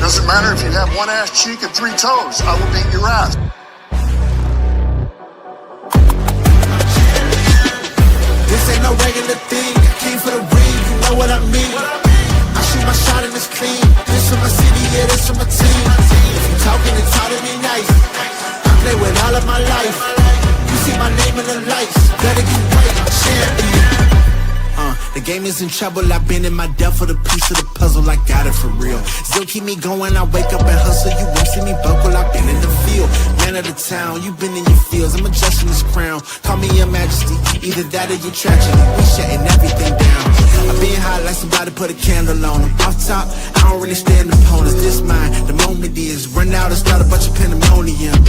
Doesn't matter if you have one ass cheek and 3 toes. I will beat your ass. This ain't no regular thing. I came for the ring, you know what I mean. I shoot my shot and it's clean. This for my city, yeah, this for my team. If you talking and talk to me nice, I play with all of my life. You see my name in the lights, better get right, champion. The game is in trouble, I've been in my depth for the piece of the puzzle, I got it for real. Still keep me going, I wake up and hustle, you won't see me buckle, I've been in the field. Man of the town, you been in your fields, I'm adjusting this crown. Call me your majesty, either that or your tragedy, we shutting everything down. I've been high like somebody put a candle on them. Off top, I don't really stand opponents, this mine, the moment is, run out and start a bunch of pandemonium.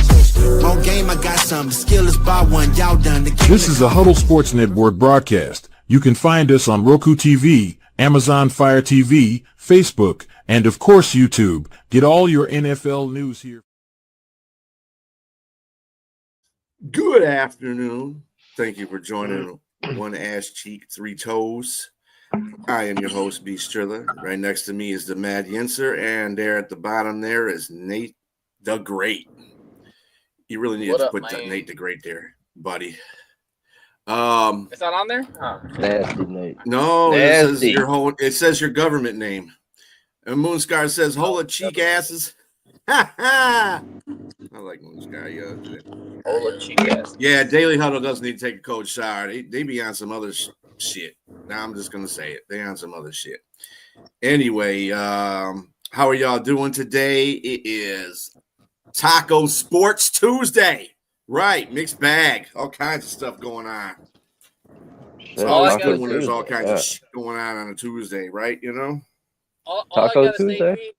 More game, I got some, the skill is bar one, y'all done. This is a Huddle Sports Network broadcast. You can find us on Roku TV, Amazon Fire TV, Facebook, and of course YouTube. Get all your NFL news here. Good afternoon. Thank you for joining One Ass Cheek, Three Toes. I am your host, B. Striller. Right next to me is the Mad YINZER, and there at the bottom there is Nate the Great. You really need to put Nate the Great there, buddy. It's not on there? Oh. Nasty, Nate. No, Nasty. It says your government name. And Moonscar says, "Hola, cheek asses." Ha ha! I like Moonscar. Yeah. Hola, cheek asses. Yeah, Daily Huddle does need to take a cold shower. They be on some other shit. Now I'm just gonna say it. They on some other shit. Anyway, how are y'all doing today? It is Taco Sports Tuesday. Right, mixed bag, all kinds of stuff going on. It's always good when there's all kinds of shit going on a Tuesday, right? You know, Taco Tuesday.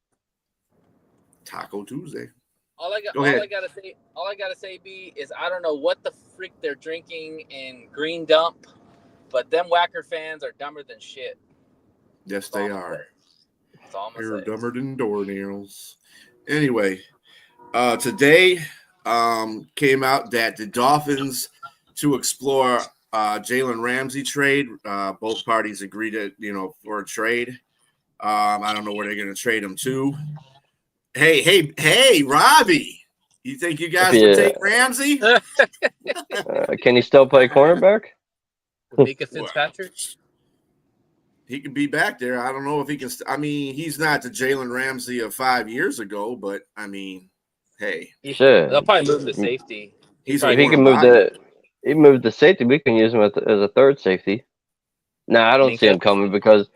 Taco Tuesday. All I gotta say, B, is I don't know what the freak they're drinking in Green Dump, but them Whacker fans are dumber than shit. Yes, they are. They're dumber than doornails. Anyway, today. Came out that the Dolphins to explore Jalen Ramsey trade. Both parties agreed to, for a trade. I don't know where they're going to trade him to. Hey, Robbie, you think you guys would take Ramsey? Can he still play cornerback? Mika Fitzpatrick? He could be back there. I don't know if he can. He's not the Jalen Ramsey of 5 years ago, but hey, they'll probably move the safety. He can move the safety. We can use him as a third safety. No, I don't see him coming because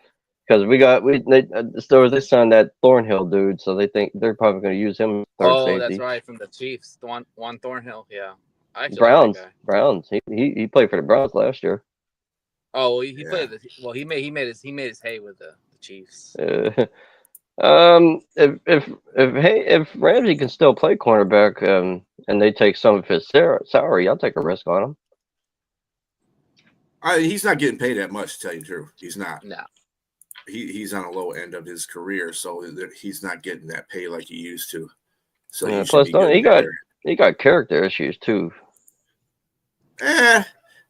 they signed that Thornhill dude, so they think they're probably going to use him third safety. That's right, from the Chiefs, one Thornhill. Yeah, Browns. He played for the Browns last year. Oh, he played. He made his hay with the Chiefs. If Ramsey can still play cornerback, and they take some of his salary, I'll take a risk on him. He's not getting paid that much, to tell you the truth. He's not. No. He's on a low end of his career, so he's not getting that pay like he used to. So plus, he got character issues too.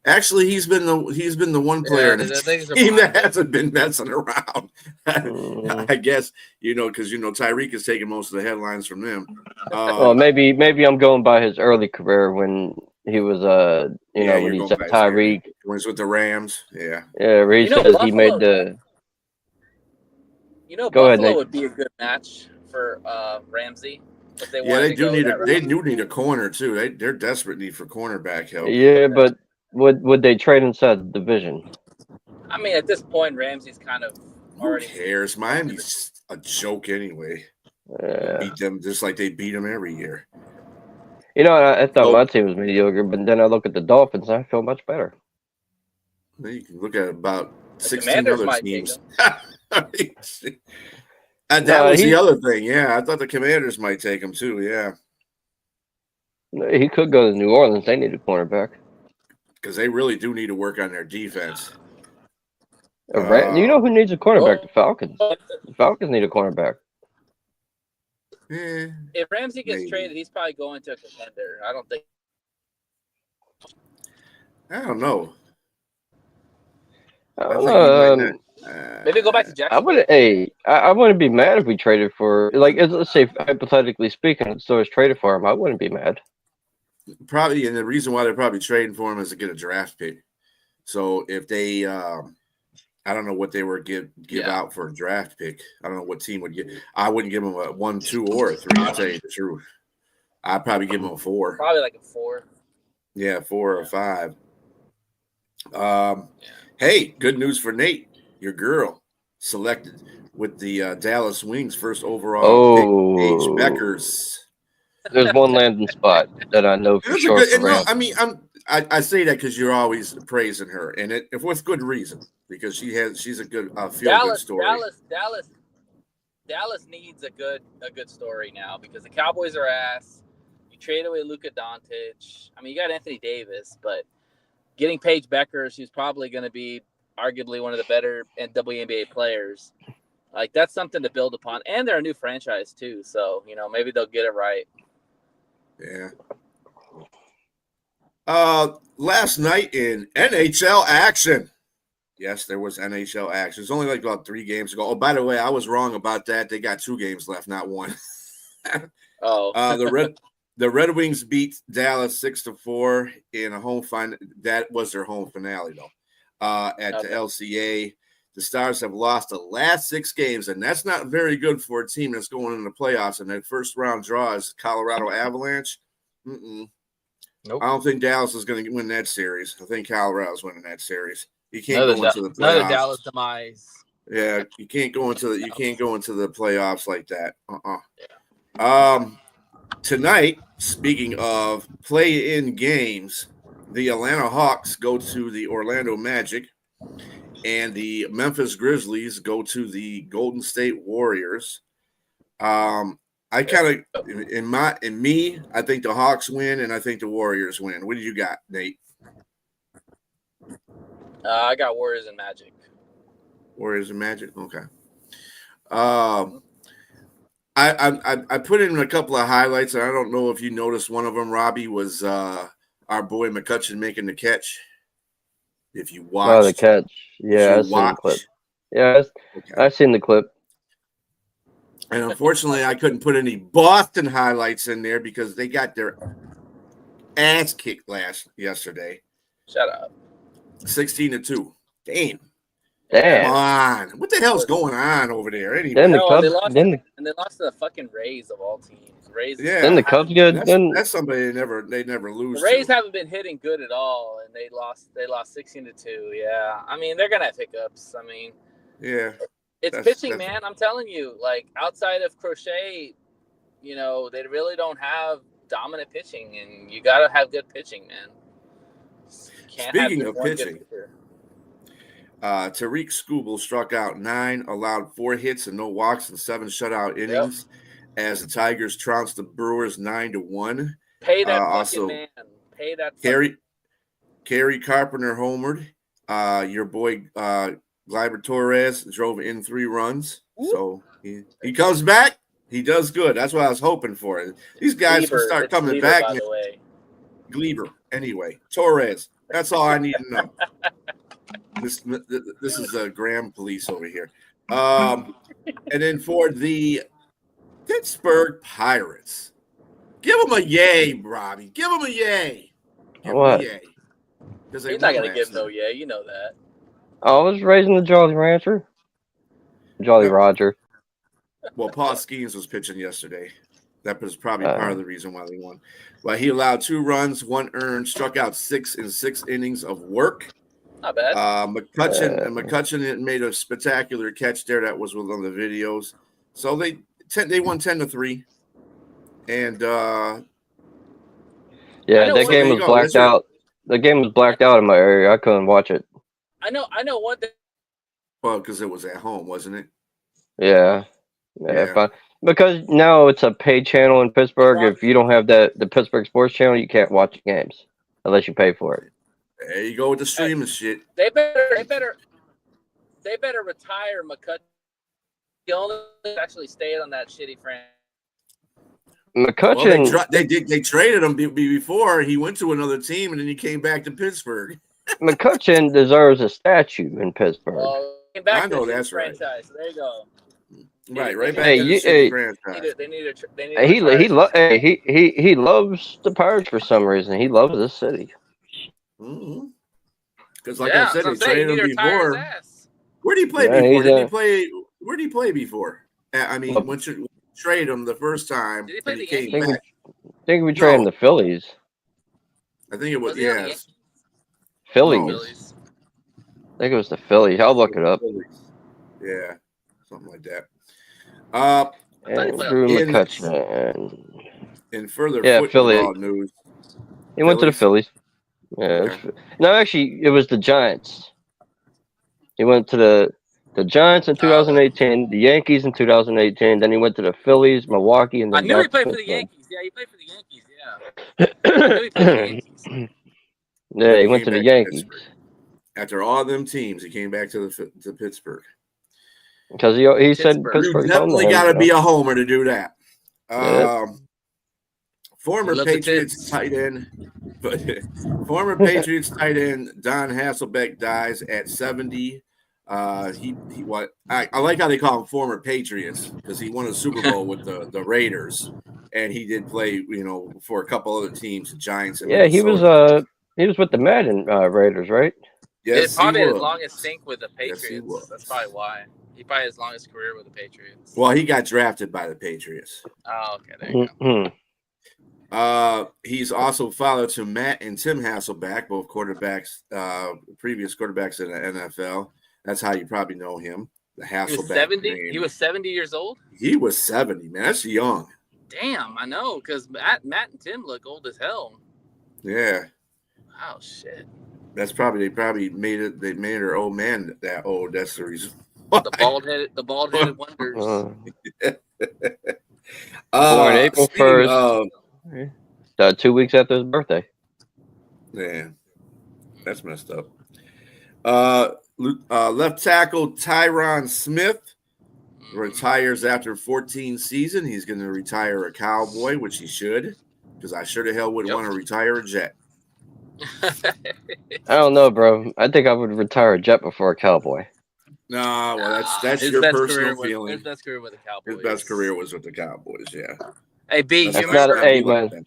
Actually, he's been the one player in the team that hasn't been messing around. I guess because Tyreek is taking most of the headlines from them. Well, maybe I'm going by his early career when he was when he said Tyreek when he's with the Rams. Yeah. Where he says Buffalo, he made the. Buffalo would be a good match for Ramsey. They do need a corner too. They're desperate need for cornerback help. Yeah, but. Would they trade inside the division? At this point, Ramsey's kind of already. Who cares? Miami's a joke anyway. Beat them just like they beat them every year. I thought my team was mediocre, but then I look at the Dolphins and I feel much better. Well, you can look at about 16 other teams. And that was the other thing. Yeah, I thought the Commanders might take him too. Yeah. He could go to New Orleans. They need a cornerback. Because they really do need to work on their defense. You know who needs a cornerback? The Falcons. The Falcons need a cornerback. If Ramsey gets traded, he's probably going to a contender. I don't think. I don't know. Maybe go back to I Jacksonville. wouldn't. Hey, I wouldn't be mad if we traded for like. Let's say hypothetically speaking, the Steelers traded for him. I wouldn't be mad. Probably, and the reason why they're probably trading for him is to get a draft pick. So if they, I don't know what they were give out for a draft pick. I don't know what team would get. I wouldn't give him a 1, 2, or a 3. I'll tell you the truth. I'd probably give him a 4. Probably like a 4. Yeah, 4 or 5. Hey, good news for Nate. Your girl selected with the Dallas Wings first overall pick, Paige Beckers. There's one landing spot that I know for It's sure. a good, no, I mean, I say that because you're always praising her, and it with good reason because she's a good feel-good story. Dallas needs a good story now because the Cowboys are ass. You trade away Luka Doncic. I mean, you got Anthony Davis, but getting Paige Beckers, who's probably going to be arguably one of the better WNBA players, like that's something to build upon. And they're a new franchise too, so maybe they'll get it right. Yeah. Last night in NHL action. Yes, there was NHL action. It's only like about 3 games ago. Oh, by the way, I was wrong about that. They got 2 games left, not 1. The Red Wings beat Dallas 6-4 in a home final. That was their home finale, though. At the LCA, the Stars have lost the last 6 games, and that's not very good for a team that's going into the playoffs. And that first round draw is Colorado Avalanche. Nope. I don't think Dallas is going to win that series. I think Colorado's winning that series. You can't go into the playoffs. Another Dallas demise. Yeah, you can't go into the playoffs like that. Tonight, speaking of play-in games, the Atlanta Hawks go to the Orlando Magic, and the Memphis Grizzlies go to the Golden State Warriors. I kind of, I think the Hawks win, and I think the Warriors win. What do you got, Nate? I got Warriors and Magic. Warriors and Magic, okay. I put in a couple of highlights, and I don't know if you noticed one of them, Robbie, was our boy McCutcheon making the catch. If you watched. Oh, the catch. Yeah, I've seen the clip. Yeah, I've seen the clip. And unfortunately, I couldn't put any Boston highlights in there because they got their ass kicked yesterday. Shut up. 16-2. Damn. Damn. Come on. What the hell's going on over there? Anyway. They lost to the fucking Rays of all teams. Rays. Yeah. Then the Cubs good. That's somebody they never lose. The Rays haven't been hitting good at all, and they lost 16-2. Yeah. I mean, they're gonna have hiccups. I mean, yeah. It's pitching, man. I'm telling you, like outside of Crochet, they really don't have dominant pitching, and you gotta have good pitching, man. Speaking of pitching, Tariq Skubal struck out 9, allowed 4 hits and no walks in 7 shutout innings as the Tigers trounced the Brewers 9-1. Pay that fucking man. Pay that. Kerry Carpenter homered. Your boy Gleyber Torres drove in 3 runs. Ooh. So he comes back. He does good. That's what I was hoping for. These guys will start coming back. By the way. Gleyber. Anyway, Torres. That's all I need to know. This is a Graham police over here. And then for the Pittsburgh Pirates, give them a yay, Robbie. Give them a yay. Give them a yay. He's not going to give no yay. You know that. I was raising the Jolly Rancher. Jolly Roger. Well, Paul Skeens was pitching yesterday. That was probably part of the reason why they won. Well, he allowed 2 runs, 1 earned, struck out 6 in 6 innings of work. Not bad. McCutcheon made a spectacular catch there. That was one of the videos. So they won 10-3. And that game was blacked out. The game was blacked out in my area. I couldn't watch it. I know one thing. Well, because it was at home, wasn't it? Yeah. Fine. Because now it's a paid channel in Pittsburgh. If you don't have the Pittsburgh Sports Channel, you can't watch games unless you pay for it. There you go with the streaming shit. They better retire McCutcheon. He only actually stayed on that shitty franchise. McCutcheon. Well, they traded him before he went to another team, and then he came back to Pittsburgh. McCutcheon deserves a statue in Pittsburgh. Well, came back I to know the that's right. franchise. So there you go. Right back Hey, to the shitty franchise. They need to he loves the Pirates for some reason. He loves this city. Because, like I said, so he traded him before. Where did he play Yeah, before? he's, Where did he play before? I mean, Well, once you trade him the first time, Did he play and he the came Yankees? back. I think we traded him the Phillies. I think it was, Was he on the yes. Phillies. No. I think it was the Phillies. I'll look it up. Yeah, something like that. Andrew McCutcheon. In further Philly. football news, He went to the Phillies. Yeah. Okay. No, actually, it was the Giants. He went to the Giants in 2018, the Yankees in 2018. Then he went to the Phillies, Milwaukee, and then I knew he back played to for the Pittsburgh. Yankees. Yeah, he played for the Yankees. Yeah. I knew he played for the Yankees. Yeah, he went to the Yankees. After all them teams, he came back to Pittsburgh. Because he said Pittsburgh's You definitely got to be a homer to do that. Former Patriots tight end, former Patriots tight end Don Hasselbeck dies at 70. I like how they call him former Patriots because he won a Super Bowl with the Raiders, and he did play, for a couple other teams, the Giants and Minnesota. He was with the Madden Raiders, right? Yes, it's probably his longest stink with the Patriots. Yes, that's probably why. He probably his longest career with the Patriots. Well, he got drafted by the Patriots. Oh, okay, there you go. He's also father to Matt and Tim Hasselbeck, both quarterbacks, previous quarterbacks in the NFL. That's how you probably know him. The Hasselbeck. He was 70. He was 70 years old. He was 70, man. That's young. Damn, I know, because Matt and Tim look old as hell. Yeah. Oh shit. That's probably they probably made it. They made her old man that old. That's the reason. The bald headed wonders. Born April 1st. 2 weeks after his birthday. Yeah, that's messed up. Left tackle Tyron Smith retires after 14 season. He's going to retire a Cowboy, which he should, because I sure the hell wouldn't want to retire a Jet. I don't know, bro. I think I would retire a Jet before a Cowboy. No, well, that's your personal feeling. His best career with the Cowboys. His best career was with the Cowboys. Yeah. Hey, B, that's not a, hey, man.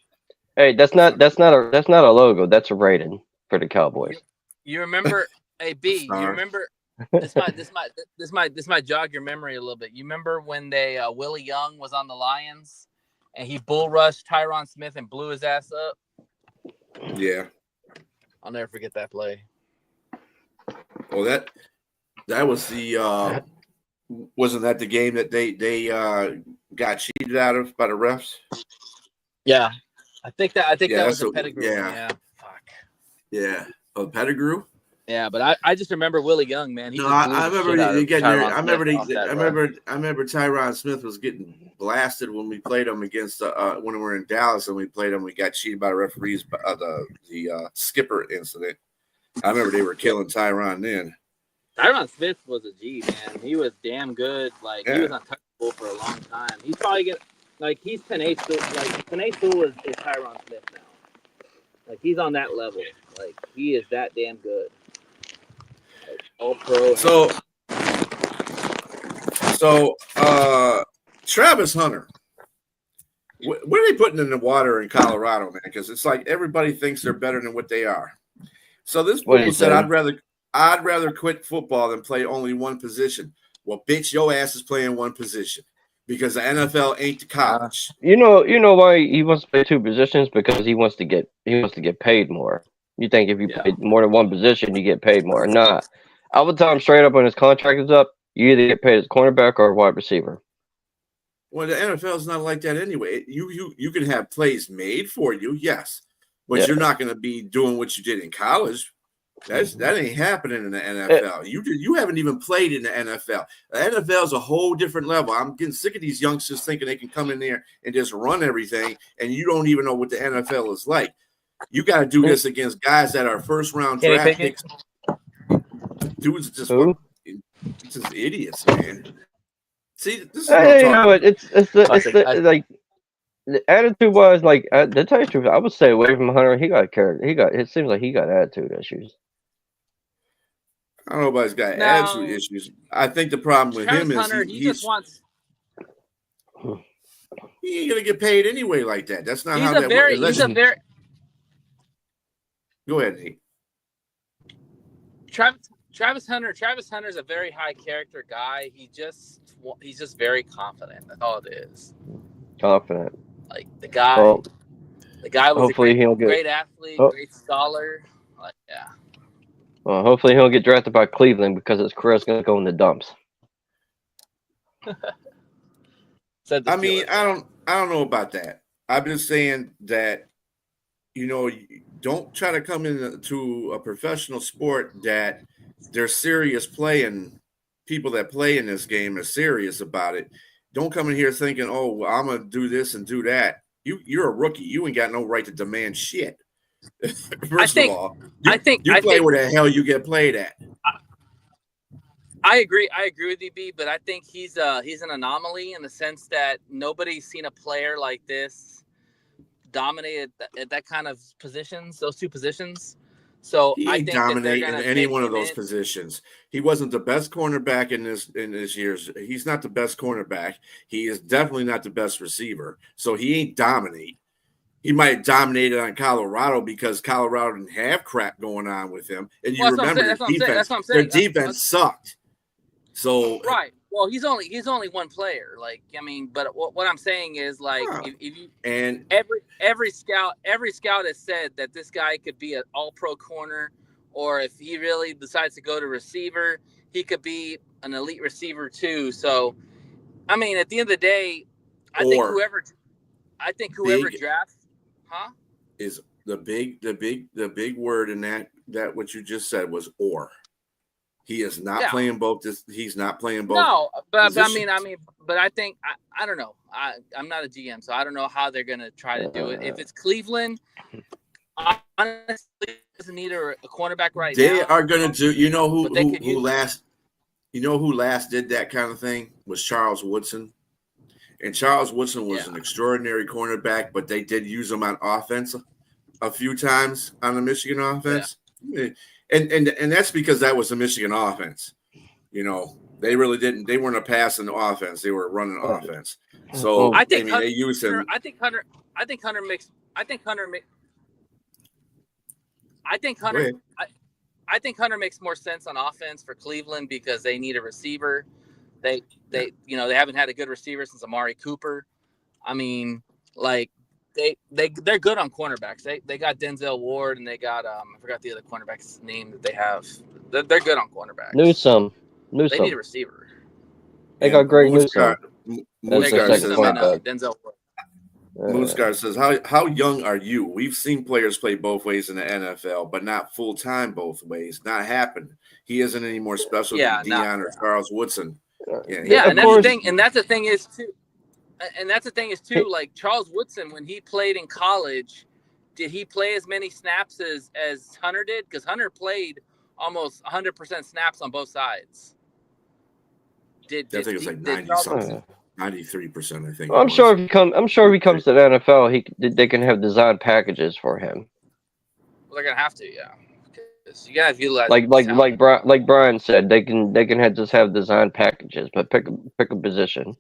Hey, that's not a logo. That's a rating for the Cowboys. You remember? Hey, B, you remember? This might jog your memory a little bit. You remember when Willie Young was on the Lions and he bull rushed Tyron Smith and blew his ass up? Yeah. I'll never forget that play. Well, that was the wasn't that the game that they got cheated out of by the refs? Yeah, I think that was a Pettigrew. Yeah. Fuck. Yeah. Oh, Pettigrew. Yeah, but I just remember Willie Young, man. I remember Tyron Smith was getting blasted when we played him against when we were in Dallas and we played him. We got cheated by the referees by the skipper incident. I remember they were killing Tyron then. Tyron Smith was a G, man. He was damn good. Like he was untouchable for a long time. He's probably he's Penei Sewell. Like Penei Sewell is Tyron Smith now. Like he's on that level. Like he is that damn good. All pro. So Travis Hunter, what are they putting in the water in Colorado, man? Because it's like everybody thinks they're better than what they are. So this fool said, "I'd rather quit football than play only one position." Well, bitch, your ass is playing one position because the NFL ain't the college. You know why he wants to play two positions? Because he wants to get paid more. You think if you play more than one position, you get paid more? Nah. I would tell him straight up when his contract is up, you either get paid as cornerback or wide receiver. Well, the NFL is not like that anyway. You can have plays made for you, yes, but you're not going to be doing what you did in college. That ain't happening in the NFL. You haven't even played in the NFL. The NFL is a whole different level. I'm getting sick of these youngsters thinking they can come in there and just run everything, and you don't even know what the NFL is like. You got to do this against guys that are first round draft picks. Dudes just idiots, man. See, this is what I'm talking about. Like the attitude was like the tell you the truth. I would stay away from Hunter. He got character. It seems like he got attitude issues. I don't know about he's got No. attitude issues. I think the problem with Travis him is Hunter, he just wants. he ain't gonna get paid anyway like that. That's not He's how a that very. works. He's a very. Go ahead, Nate. Travis Hunter's a very high character guy. He's just very confident. That's all it is. Confident. Like the guy. Well, the guy was hopefully he'll get. great athlete, great scholar. Like, yeah. Well, hopefully he'll get drafted by Cleveland because his career's going to go in the dumps. I mean, I don't know about that. I'm just saying that, don't try to come into a professional sport that they're serious playing. People that play in this game are serious about it. Don't come in here thinking, oh, well, I'm going to do this and do that. You're a rookie. You ain't got no right to demand shit. First of all, you play where the hell you get played at. I agree with you, B, but I think he's an anomaly in the sense that nobody's seen a player like this dominate at that kind of positions, those two positions. So he ain't dominate in any one of those positions. He wasn't the best cornerback in this year's. He's not the best cornerback. He is definitely not the best receiver. So he ain't dominate. He might have dominated on Colorado because Colorado didn't have crap going on with him. And you remember their defense sucked. So right. Well, he's only one player. Like, I mean, but what I'm saying is, like, if you and every scout has said that this guy could be an all-pro corner, or if he really decides to go to receiver, he could be an elite receiver too. So, I mean, at the end of the day, I think whoever drafts, is the big word in that what you just said was or. He is not playing both. He's not playing both. No, but I mean, but I think I don't know. I'm not a GM, so I don't know how they're gonna try to do it. If it's Cleveland, honestly, doesn't need a cornerback right now. They are gonna do. You know who last? You know who last did that kind of thing was Charles Woodson, and Charles Woodson was an extraordinary cornerback, but they did use him on offense a few times on the Michigan offense. Yeah. And that's because that was the Michigan offense. They really didn't. They weren't a passing offense. They were running offense. So they used him. I think Hunter makes more sense on offense for Cleveland because they need a receiver. They haven't had a good receiver since Amari Cooper. I mean, like. They're good on cornerbacks. They got Denzel Ward and they got I forgot the other cornerback's name that they have. They're good on cornerbacks. Newsome. They need a receiver. They got great Newsome. Denzel Ward. Moonscar says, how young are you? We've seen players play both ways in the NFL, but not full time both ways. Not happen. He isn't any more special than Deion or Charles Woodson. And that's the thing is too. And that's the thing is too, like Charles Woodson, when he played in college, did he play as many snaps as Hunter did? Because Hunter played almost 100% snaps on both sides. I think it's like 90-something, 93%. I think. I'm sure if he comes to the NFL, they can have design packages for him. Well, they're gonna have to, yeah. You gotta utilize like Brian said, they can just have design packages, but pick a position.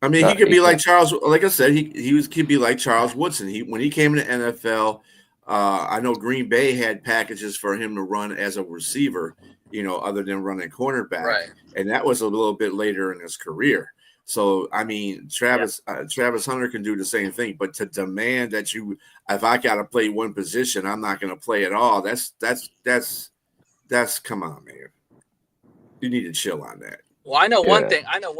I mean, he could be like Charles. Like I said, he could be like Charles Woodson. When he came to NFL, I know Green Bay had packages for him to run as a receiver, other than running cornerback, right. And that was a little bit later in his career. So I mean, Travis Hunter can do the same thing, but to demand that if I got to play one position, I'm not going to play at all. That's come on, man. You need to chill on that. Well, I know one thing. I know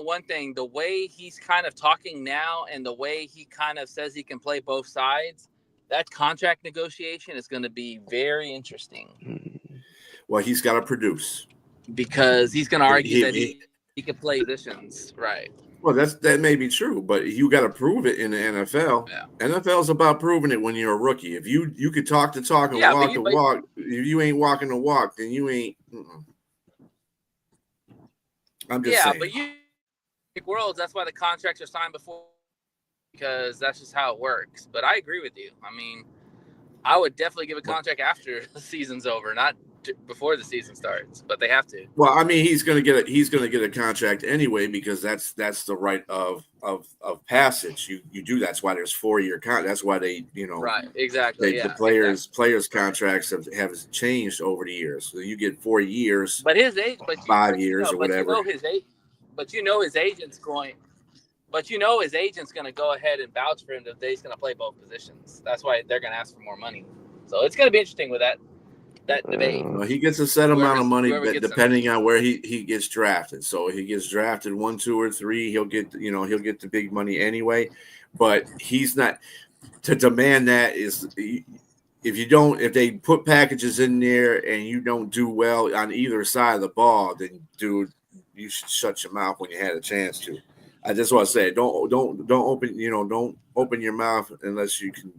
one thing. The way he's kind of talking now and the way he kind of says he can play both sides, that contract negotiation is going to be very interesting. Well, he's got to produce. Because he's going to argue that he can play positions. Right. Well, that may be true, but you got to prove it in the NFL. Yeah. NFL is about proving it when you're a rookie. If you could talk the talk and walk the walk, if you ain't walking the walk, then you ain't. I'm just saying. But you worlds, that's why the contracts are signed before, because that's just how it works. But I agree with you. I mean, I would definitely give a contract after the season's over, not before the season starts, but they have to. Well, I mean, he's going to get a contract anyway because that's the right of passage. You do that's why there's 4-year contract. That's why they Right, exactly. the players contracts have changed over the years. So you get 4 years, but his age, 5 years or whatever. But his agent's going. But his agent's going to go ahead and vouch for him that he's going to play both positions. That's why they're going to ask for more money. So it's going to be interesting with that debate. Well, he gets a set amount of money depending on where he gets drafted. So if he gets drafted 1, 2, or 3, he'll get the big money anyway. But he's not to demand that is if they put packages in there and you don't do well on either side of the ball, then dude, you should shut your mouth when you had a chance to. I just want to say, don't open your mouth unless you can,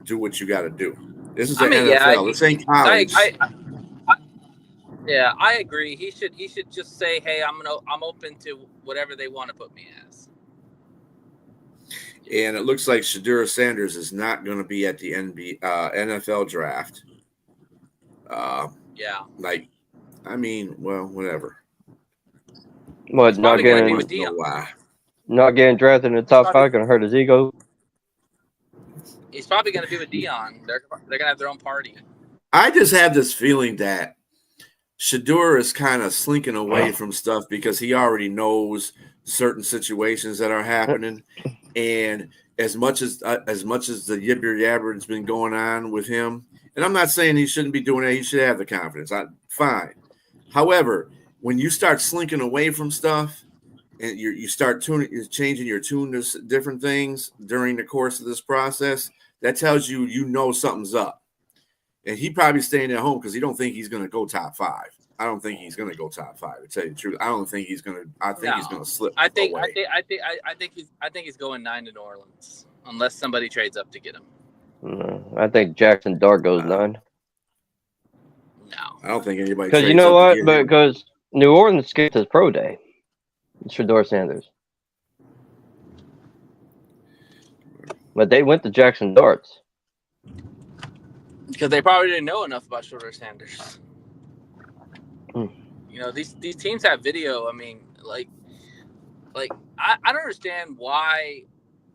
do what you got to do. This is the NFL. This ain't college. I agree. He should just say, "Hey, I'm open to whatever they want to put me as." And it looks like Shedeur Sanders is not going to be at the NFL draft. Whatever. What, not getting drafted in the top 5 going to hurt his ego? He's probably going to be with Dion. They're going to have their own party. I just have this feeling that Shedeur is kind of slinking away from stuff because he already knows certain situations that are happening. And as much as the yibber yabber has been going on with him, and I'm not saying he shouldn't be doing that. He should have the confidence. Fine. However, when you start slinking away from stuff and you start changing your tune to different things during the course of this process, that tells you something's up. And he probably staying at home because he don't think he's going to go top 5. I don't think he's going to go top 5. To tell you the truth, I don't think he's going to. I think he's going to slip. I think away. I think he's going 9 to New Orleans unless somebody trades up to get him. I think Jackson Dart goes 9. No, I don't think anybody. Because you know what? Because New Orleans skipped his pro day. It's Shedeur Sanders. But they went to Jackson Darts. Because they probably didn't know enough about Shedeur Sanders. These teams have video. I mean, I don't understand why.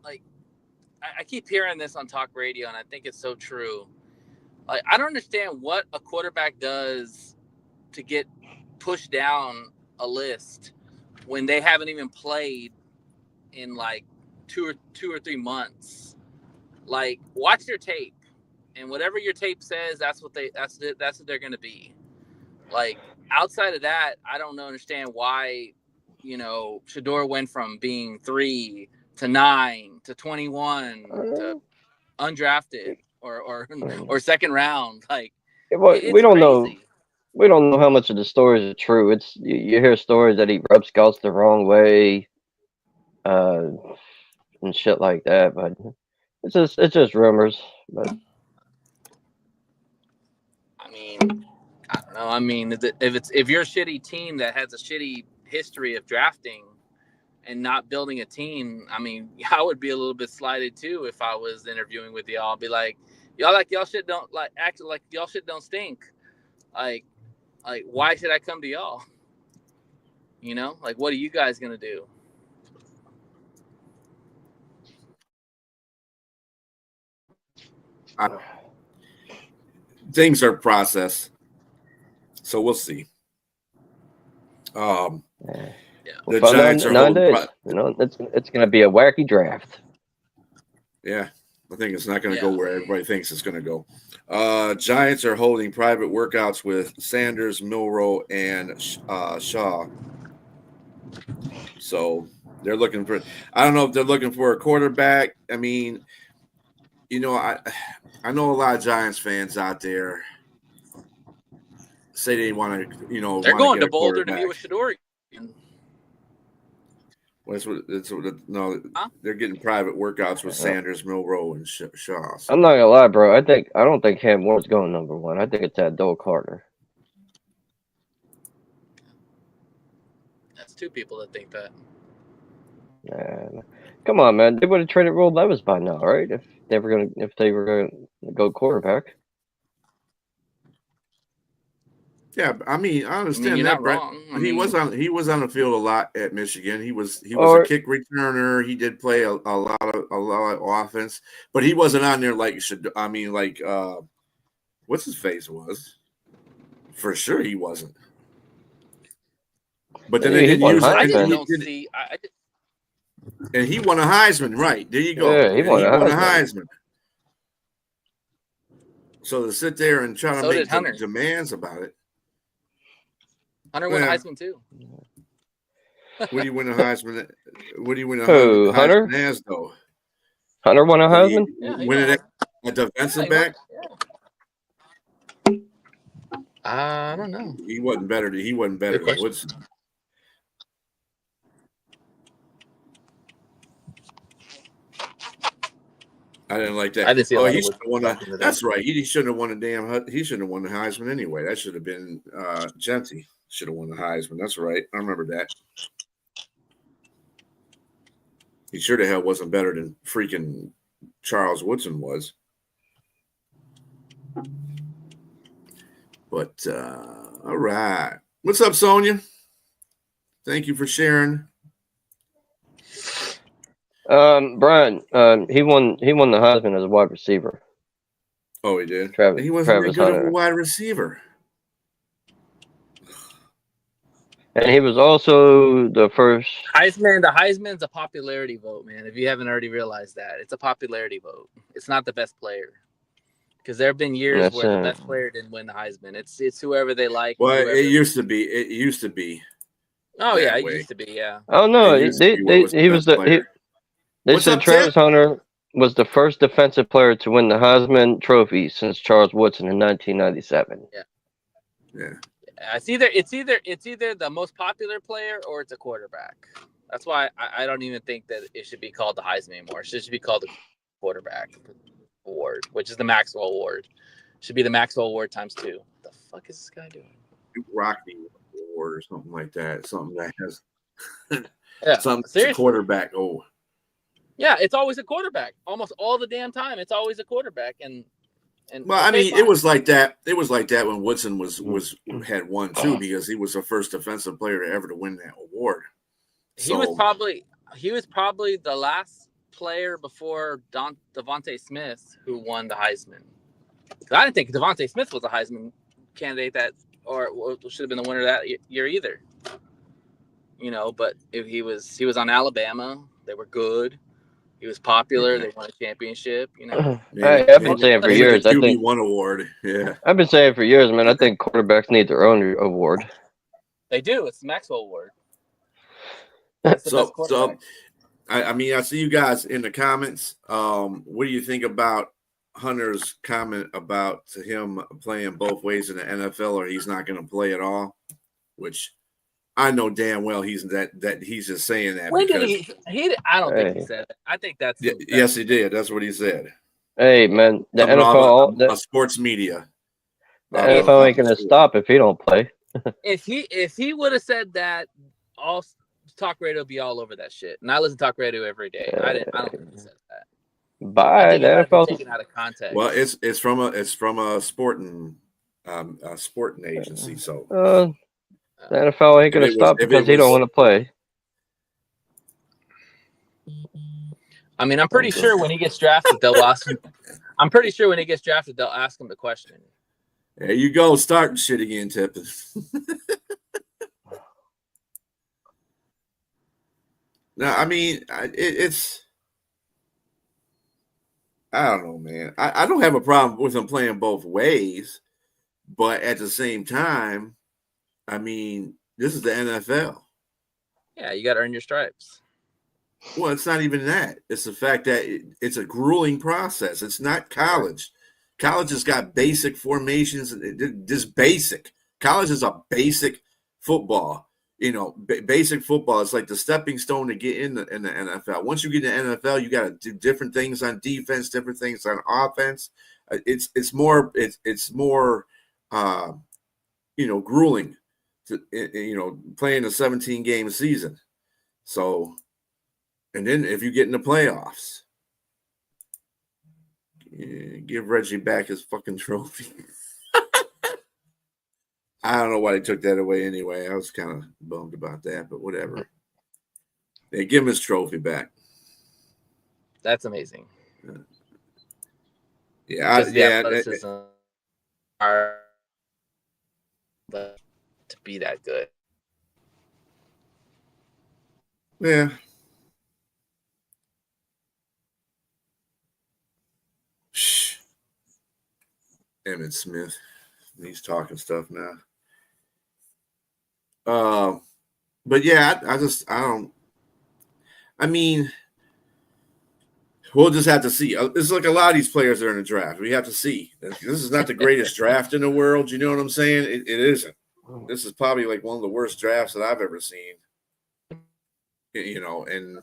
I keep hearing this on talk radio, and I think it's so true. I don't understand what a quarterback does to get pushed down a list when they haven't even played in 2 or 3 months. Watch their tape, and whatever your tape says, that's what they're going to be. Outside of that, I don't understand why, Shedeur went from being 3 to 9 to 21 to undrafted or second round. We don't know. We don't know how much of the stories are true. It's you hear stories that he rubs scouts the wrong way, and shit like that. But it's just rumors. But I mean, I don't know. I mean, if you're a shitty team that has a shitty history of drafting and not building a team, I mean, I would be a little bit slighted too if I was interviewing with y'all. I'd be like, y'all shit don't act like y'all shit don't stink. Why should I come to y'all? What are you guys gonna do? Things are processed, so we'll see. The Giants are holding. It's going to be a wacky draft. Yeah, I think it's not going to go where everybody thinks it's going to go. Giants are holding private workouts with Sanders, Milroe, and Shaw. So they're looking for. I don't know if they're looking for a quarterback. I mean, I know a lot of Giants fans out there say they want to. They're going to Boulder to be with Shedeur. They're getting private workouts with Sanders, Milroe, and Shaw. So. I'm not gonna lie, bro. I don't think Cam Ward's going number 1. I think it's that Dole Carter. That's 2 people that think that. Come on, man. They would have traded Will Levis by now, right? If they were gonna go quarterback. Yeah, I mean, I understand you're that, not Brett. wrong. He was on the field a lot at Michigan. He was a Or kick returner. He did play a lot of offense, but he wasn't on there like should. I mean, like what's his face was for sure he wasn't. But then they he didn't won use it. I just Heisman. don't see. And he won a Heisman, right? There you go. Yeah, he won a Heisman. So to sit there and try to So make did Hunter. demands about it. Hunter won a Heisman too. What do you win a Heisman? What do you win a Who, Heisman Hunter? as though? Hunter won a Did he Heisman. Yeah, he win won it at defensive back? I don't know. He wasn't better. He wasn't better than Woodson. I didn't like that. I didn't see a lot he of should have won back in the day. That's right. He shouldn't have won a damn. He shouldn't have won the Heisman anyway. That should have been Genty. Should have won the Heisman. That's right. I remember that. He sure the hell wasn't better than freaking Charles Woodson was. But all right. What's up, Sonia? Thank you for sharing. Brian, he won the Heisman as a wide receiver. Oh, he did. Travis, He wasn't Travis that good Hunter. of a wide receiver. And he was also the first. Heisman. The Heisman's a popularity vote, man. If you haven't already realized that, it's a popularity vote. It's not the best player, because there have been years where the best player didn't win the Heisman. It's whoever they like. Well, whoever. it used to be. It used to be. Oh yeah, that it way. used to be. Yeah. Oh no, It used to be what was the he was best the. player. They What's said up, Travis Tip? Hunter was the first defensive player to win the Heisman Trophy since Charles Woodson in 1997. Yeah. It's either the most popular player or it's a quarterback. That's why I don't even think that it should be called the Heisman anymore. It should be called the quarterback award, which is the Maxwell Award. It should be the Maxwell Award times 2. What the fuck is this guy doing? Rocky Award or something like that. Something that has Yeah, something seriously. to quarterback. Oh. Yeah, it's always a quarterback. Almost all the damn time, it's always a quarterback. And well, I mean, it was like that. It was like that when Woodson had won too, because he was the first defensive player ever to win that award. He was probably the last player before Devontae Smith who won the Heisman. I didn't think Devontae Smith was a Heisman candidate or should have been the winner that year either. You know, but if he was on Alabama, they were good. He was popular. They won a championship. You know, I've been saying for years. I think QB1 award. Yeah, I've been saying for years, man. I think quarterbacks need their own award. they do. It's the Maxwell Award. So I mean, I see you guys in the comments. What do you think about Hunter's comment about him playing both ways in the NFL, or he's not going to play at all? Which I know damn well he's just saying that. When because did he? I don't think he said that. I think that's yes, he did. That's what he said. Hey, man, the NFL, sports media. The NFL ain't gonna stop if he don't play. If he would have said that, all talk radio would be all over that shit. And I listen to talk radio every day. I don't think he said that. Bye. The NFL taken out of context. Well, it's from a sporting agency. So the NFL ain't gonna stop because he don't want to play. I mean, I'm pretty sure when he gets drafted, they'll ask him. I'm pretty sure when he gets drafted, they'll ask him the question. There you go, starting shit again, Tippin. No, I mean, it's. I don't know, man. I don't have a problem with him playing both ways, but at the same time, I mean, this is the NFL. Yeah, you got to earn your stripes. Well, it's not even that. It's the fact that it's a grueling process. It's not college. College has got basic formations. Just basic. College is a basic football. You know, basic football. It's like the stepping stone to get in the NFL. Once you get in the NFL, you got to do different things on defense, different things on offense. It's more grueling to playing a 17-game season. So, and then if you get in the playoffs, give Reggie back his fucking trophy. I don't know why they took that away anyway. I was kind of bummed about that, but whatever. They give him his trophy back. That's amazing. Yeah, Just the athleticism are to be that good. Yeah. Shh. Emmett Smith. He's talking stuff now. But yeah, I mean, we'll just have to see. It's like a lot of these players are in the draft. We have to see. This is not the greatest draft in the world. You know what I'm saying? It isn't. This is probably like one of the worst drafts that I've ever seen. You know, and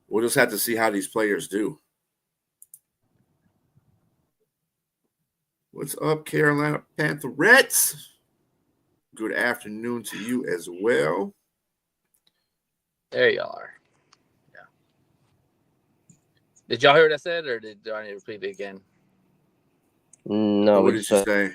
we'll just have to see how these players do. What's up, Carolina Pantherettes? Good afternoon to you as well. There you are. Yeah. Did y'all hear what I said, or do I need to repeat it again? No. What did you say?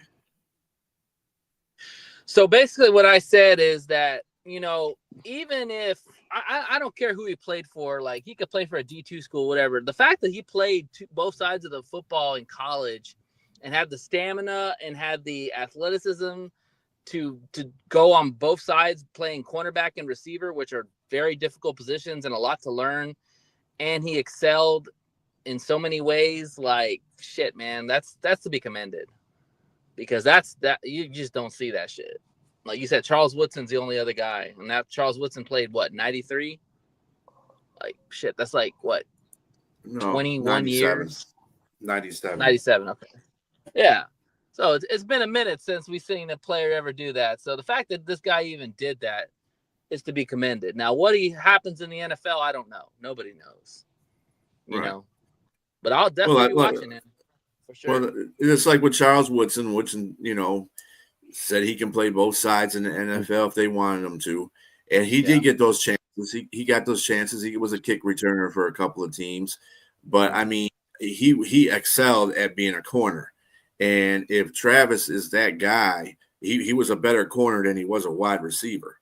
So basically what I said is that, you know, even if I don't care who he played for, like he could play for a D2 school, whatever. The fact that he played both sides of the football in college and had the stamina and had the athleticism to go on both sides, playing cornerback and receiver, which are very difficult positions and a lot to learn. And he excelled in so many ways. Like, shit, man, that's to be commended, because that you just don't see that shit. Like you said, Charles Woodson's the only other guy, and that Charles Woodson played what, 93? Like, shit, that's like what, 21 97. years? 97. 97. Okay, yeah. So it's been a minute since we've seen a player ever do that. So the fact that this guy even did that is to be commended. Now, what happens in the NFL, I don't know. Nobody knows. You know, but I'll definitely be watching him for sure. Well, it's like with Charles Woodson, you know, said he can play both sides in the NFL if they wanted him to, and he did get those chances. He got those chances. He was a kick returner for a couple of teams, but I mean, he excelled at being a corner. And if Travis is that guy, he was a better corner than he was a wide receiver.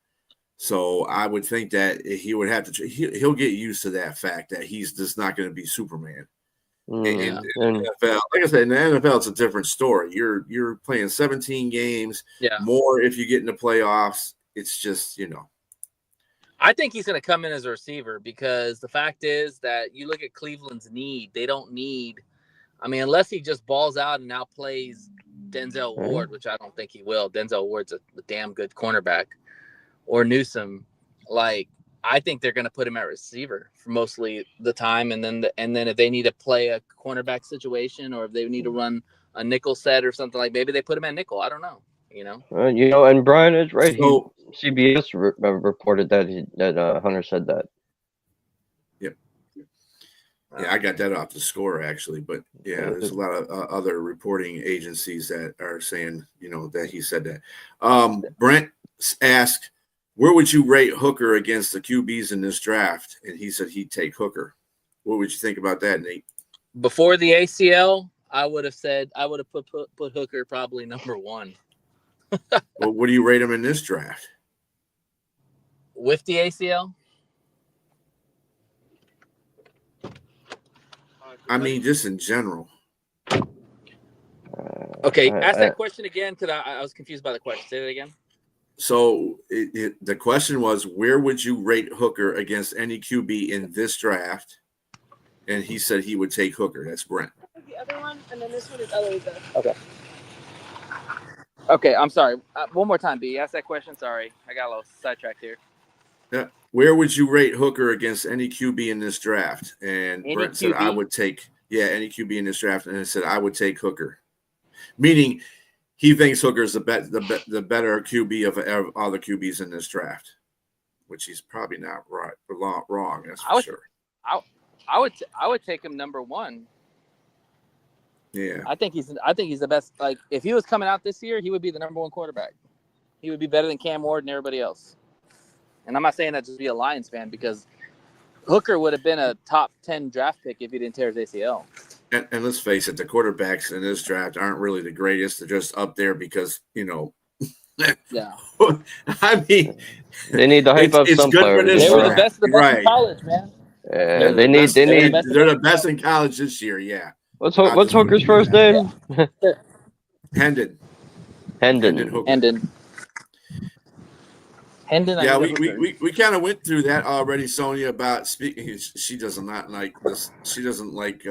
So I would think that he would have to. He'll get used to that fact that he's just not going to be Superman. In the NFL, like I said, in the NFL, it's a different story. You're playing 17 games, more if you get in the playoffs. It's just, you know. I think he's going to come in as a receiver, because the fact is that you look at Cleveland's need. They don't need. I mean, unless he just balls out and outplays Denzel Ward, which I don't think he will. Denzel Ward's a damn good cornerback, or Newsome. Like, I think they're going to put him at receiver for mostly the time, and then if they need to play a cornerback situation, or if they need to run a nickel set or something, like maybe they put him at nickel. I don't know. You know. And Brian is right. So, CBS reported that Hunter said that. Yeah, I got that off the score, actually. But, yeah, there's a lot of other reporting agencies that are saying, you know, that he said that. Brent asked, where would you rate Hooker against the QBs in this draft? And he said he'd take Hooker. What would you think about that, Nate? Before the ACL, I would have put Hooker probably number one. Well, what do you rate him in this draft? With the ACL? I mean, just in general. Okay, ask that question again, because I was confused by the question. Say that again. So the question was, where would you rate Hooker against any QB in this draft? And he said he would take Hooker. That's Brent. The other one, and then this one is other. Okay. Okay, I'm sorry. One more time, B. Ask that question. Sorry, I got a little sidetracked here. Yeah. Where would you rate Hooker against any QB in this draft? And any Brent QB? said I would take, any QB in this draft. And he said I would take Hooker, meaning he thinks Hooker is the better QB of all the QBs in this draft, which he's probably not wrong. That's for sure. I would take him number one. Yeah, I think he's the best. Like, if he was coming out this year, he would be the number one quarterback. He would be better than Cam Ward and everybody else. And I'm not saying that just to be a Lions fan, because Hooker would have been a top 10 draft pick if he didn't tear his ACL. And let's face it, the quarterbacks in this draft aren't really the greatest. They're just up there because, you know, Yeah. I mean, They need to hype up it's some good for players. this They were the draft. best of the best Right. in college, man. They the need. best- They they're the need. best. They're the best in college this year. Yeah. What's I'll just Hooker's give you first that. name? Hendon Hendon. Hooker. Hendon. I Yeah, need a Hooker. we kind of went through that already, Sonia. About speaking, she does not like this. She doesn't like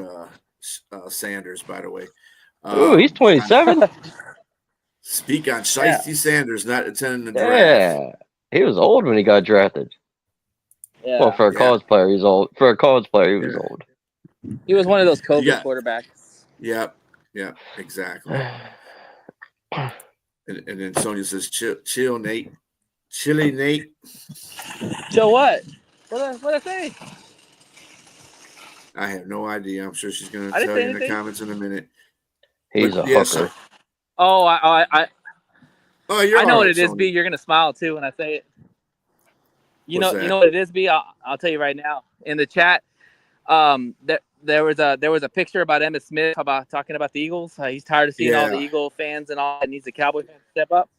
Sanders, by the way. Ooh, he's 27. Speak on Shiesty Sanders not attending the draft. Yeah, he was old when he got drafted. Yeah. Well, for a college player, he's old. For a college player, he was old. He was one of those COVID Yeah. quarterbacks. Yep, exactly. And then Sonia says, "Chill, Nate. Chilly, Nate." So what? What I say? I have no idea. I'm sure she's going I to didn't tell say you in the anything. comments in a minute. He's But, a yeah, hooker. Oh, Oh, you're I know all what right, it is, Sonia. B. You're gonna smile too when I say it. You What's know that? what it is, B. I'll tell you right now. In the chat, there was a picture about Emmitt Smith talking about the Eagles. He's tired of seeing all the Yeah. Eagle fans and all that needs the Cowboy fans to step up.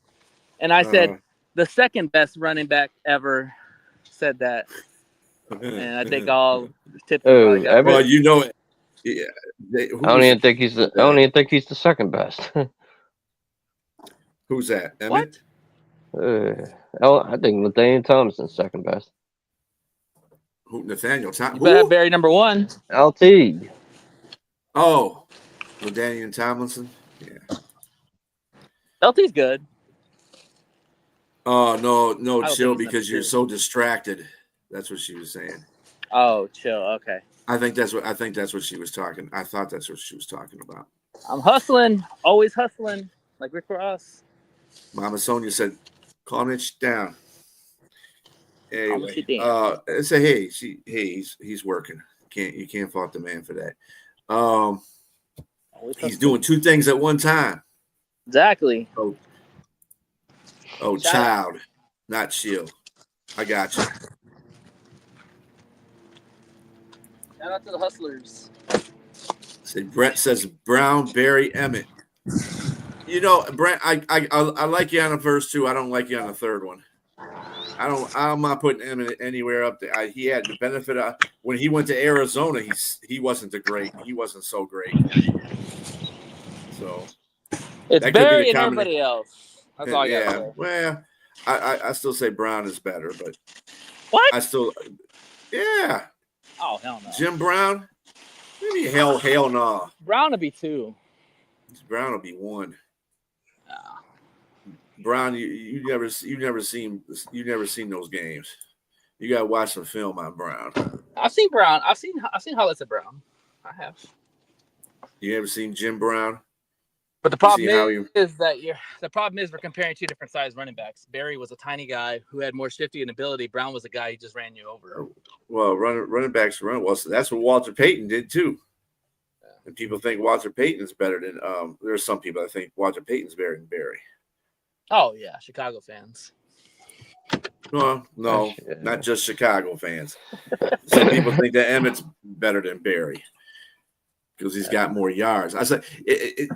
And I said the second best running back ever said that, and I think all tipped. Oh, got well, Evan? you know it. Yeah. I don't even think he's the. I don't even think he's the second best. Who's that? Emmett? What? I think Nathaniel Thompson's second best. Who? Nathaniel Thompson? You better have Barry number one. LT. Oh, LaDainian Tomlinson. Yeah. LT's good. Oh no, I don't chill, think he's because number you're two. so distracted. That's what she was saying. Oh, chill. Okay. I think that's what she was talking. I thought that's what she was talking about. I'm hustling, always hustling, like Rick Ross. Mama Sonia said, "Calm it down." Anyway, it down. say he's working. You can't fault the man for that. Always He's hustling. doing two things at one time. Exactly. Oh, child, not chill. I got you. Shout out to the hustlers. Say Brent says Brown, Barry, Emmett. You know, Brent, I like you on the first two. I don't like you on the third one. I'm not putting Emmett anywhere up there. He had the benefit of when he went to Arizona. He wasn't He wasn't so great. So It's that could be Barry the and combination. everybody else. That's all I got to Yeah. say. Well, I still say Brown is better, but What? I still, yeah. Oh, hell no. Jim Brown? Maybe hell no. Brown would be two. Brown will be one. Ah. Brown, you never seen those games. You gotta watch some film on Brown. I've seen Brown. I've seen highlights of Brown. I have. You ever seen Jim Brown? But the problem see how is we're comparing two different size running backs. Barry was a tiny guy who had more shifty and ability. Brown was a guy who just ran you over. Well, running backs run well. So that's what Walter Payton did too. And people think Walter Payton's better than there's some people that think Walter Payton's better than Barry. Oh yeah, Chicago fans. Well, no, not just Chicago fans. Some people think that Emmett's better than Barry because he's got more yards. I said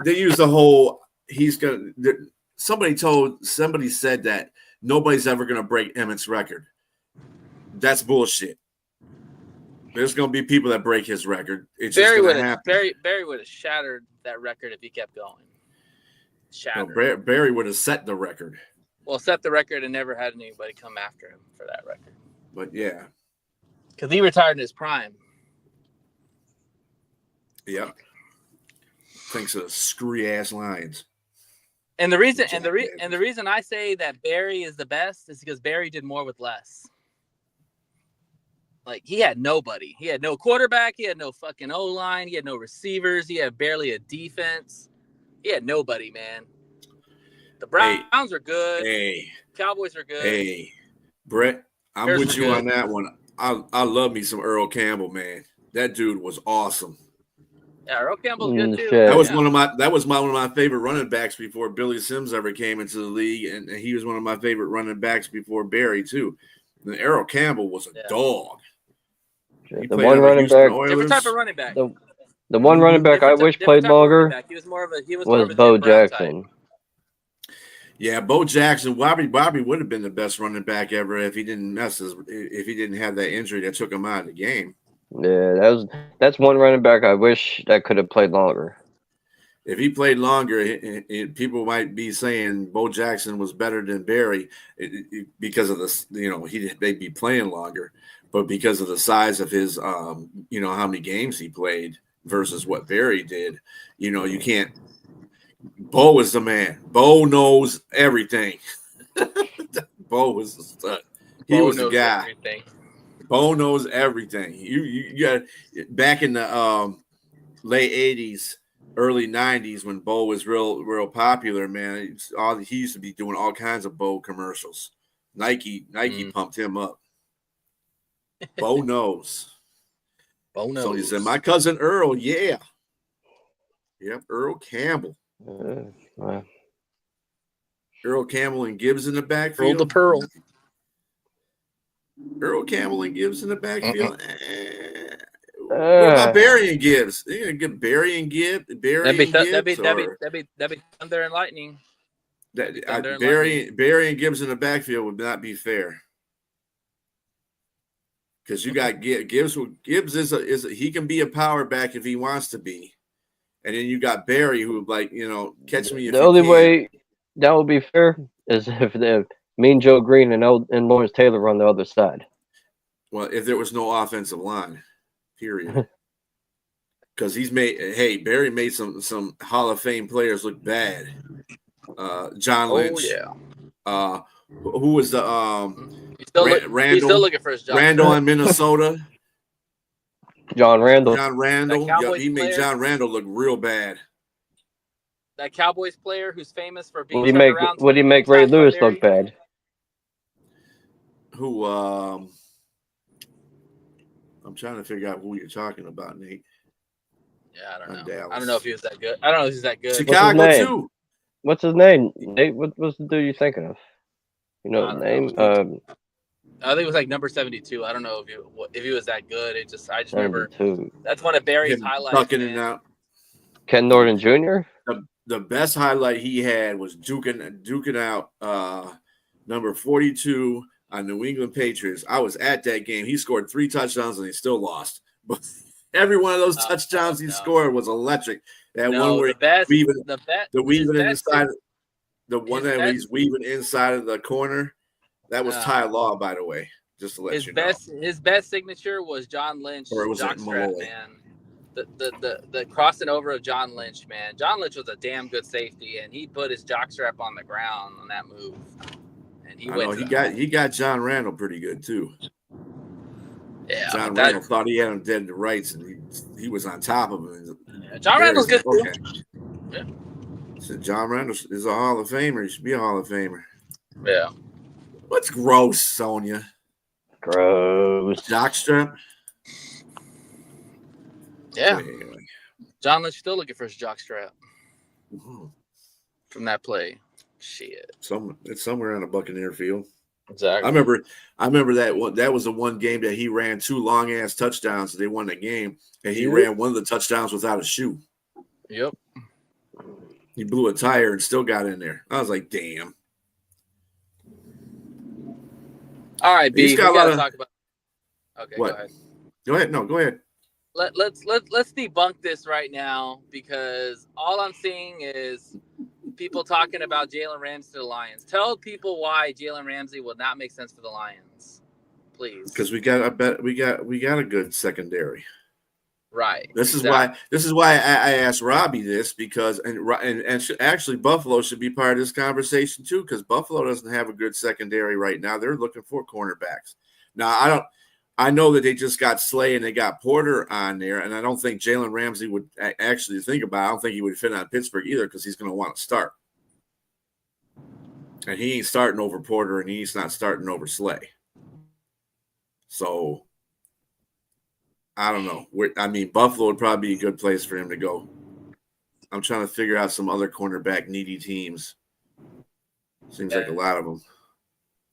they use the whole he's gonna. Somebody said that nobody's ever gonna break Emmett's record. That's bullshit. There's gonna be people that break his record. It's just gonna happen. Barry would have shattered that record if he kept going. Shattered. No, Barry would have set the record. Well, set the record and never had anybody come after him for that record. But yeah. Because he retired in his prime. Yep. Thanks to the screwy ass Lions. And the reason I say that Barry is the best is because Barry did more with less. Like he had nobody. He had no quarterback. He had no fucking O-line. He had no receivers. He had barely a defense. He had nobody, man. The Browns are good. Hey. Cowboys are good. Hey. Brett, I'm Bears with are you good. on that one. I love me some Earl Campbell, man. That dude was awesome. Yeah, Earl Campbell's good too. Shit. That was one of my favorite running backs before Billy Sims ever came into the league, and he was one of my favorite running backs before Barry too. And Earl Campbell was a dog. He The played one on the running Houston back, Oilers. Different type of running back. the one running back I wish played type of running longer back. He was more of a was Bo Jim Brown type. Jackson. Yeah, Bo Jackson, Bobby would have been the best running back ever if he didn't if he didn't have that injury that took him out of the game. Yeah, that's one running back I wish that could have played longer. If he played longer, people might be saying Bo Jackson was better than Barry because of this. They'd be playing longer, but because of the size of his, how many games he played versus what Barry did, you can't. Bo is the man. Bo knows everything. Bo was the stud. He was the guy. Everything. Bo knows everything. You got back in the late '80s, early '90s when Bo was real popular. Man, he used to be doing all kinds of Bo commercials. Nike pumped him up. Bo knows. Bo knows. So he said, "My cousin Earl, yeah, yep, Earl Campbell." Earl Campbell and Gibbs in the backfield. Earl the Pearl. Earl Campbell and Gibbs in the backfield. What about Barry and Gibbs? They're gonna get Barry and Gibbs. That'd be Thunder and Lightning. Barry and Gibbs in the backfield would not be fair. Because you got Gibbs. Gibbs is he can be a power back if he wants to be. And then you got Barry, who catch me. The only way that would be fair is if Mean Joe Green and Lawrence Taylor run the other side. Well, if there was no offensive line, period. Because Barry made some Hall of Fame players look bad. John Lynch. Oh yeah. Who was the Randall? He's still looking for his job. Randall in Minnesota. John Randall. He made John Randall look real bad. That Cowboys player who's famous for being would he make Ray Lewis look bad? Who I'm trying to figure out who you're talking about, Nate. Yeah, I don't know. Dallas. I don't know if he was that good. I don't know if he's that good. Chicago too. What's his name? Nate, what's the dude you're thinking of? You know his name? I think it was like number 72. I don't know if he was that good. I just remember that's one of Barry's highlights. Tucking it out. Ken Norton Jr. The best highlight he had was duking out number 42 on New England Patriots. I was at that game. He scored 3 touchdowns and he still lost. But every one of those touchdowns he scored was he's weaving inside of the corner. That was Ty Law, by the way. Just to let you know. His best signature was John Lynch. Or was it Malloy? Man. The crossing over of John Lynch, man. John Lynch was a damn good safety, and he put his jockstrap on the ground on that move. And he got John Randall pretty good too. Yeah, John Randall thought he had him dead to rights, and he was on top of him. Yeah, John Randall's good too. Yeah. So John Randall is a Hall of Famer. He should be a Hall of Famer. Yeah. What's gross, Sonia? Gross. Jockstrap? Yeah. Anyway. John Lynch still looking for his jockstrap from that play. Shit. It's somewhere on a Buccaneer field. Exactly. I remember that was the one game that he ran 2 long ass touchdowns. So they won the game, and he ran one of the touchdowns without a shoe. Yep. He blew a tire and still got in there. I was like, damn. All right, B. We gotta talk about. Okay, what? Go ahead. Go ahead. No, go ahead. Let's debunk this right now, because all I'm seeing is people talking about Jalen Ramsey to the Lions. Tell people why Jalen Ramsey will not make sense for the Lions, please. Because we got a good secondary. Right. This is why I asked Robbie this, because and actually Buffalo should be part of this conversation too, because Buffalo doesn't have a good secondary right now. They're looking for cornerbacks. Now I know that they just got Slay and they got Porter on there, and I don't think Jalen Ramsey would actually think about it. I don't think he would fit on Pittsburgh either, because he's going to want to start. And he ain't starting over Porter, and he's not starting over Slay. So I don't know. Buffalo would probably be a good place for him to go. I'm trying to figure out some other cornerback needy teams. Seems like a lot of them.